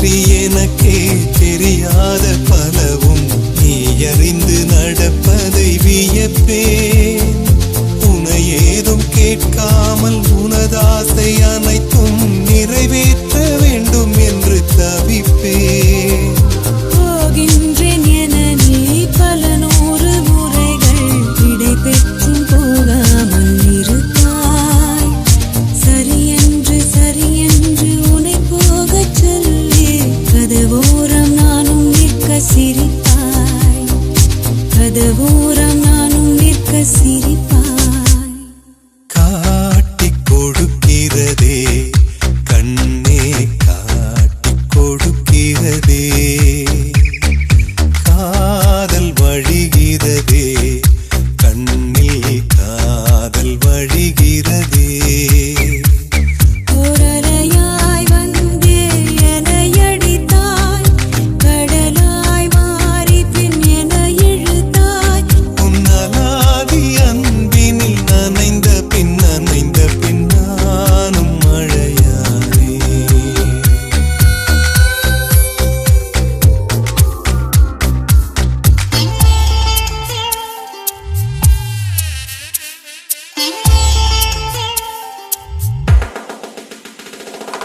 பற்றி எனக்கே தெரியாத பலவும் நீ அறிந்து நடப்பதை வியப்பேன். உனை ஏதும் கேட்காமல் உனதாசை அனைத்தும் நிறைவேற்ற வேண்டும் என்று தவிப்பேன். போகின்றேன் என நீ பல நூறு முறைகள் விடை பெற்றும் போகாமல் இருப்பாய். சரியென்று உன்னை போகச் சொல்லி கதவோரம் நானும் நிற்க சிரிப்பாய். கதவோரம் நானும் நிற்க சிரிப்பாய். காட்டிக் கொடுக்கிறதே கண்ணே, காட்டிக் கொடுக்கிறதே. காதல் வழிகிறதே கண்ணில், காதல் வழிகிறதே.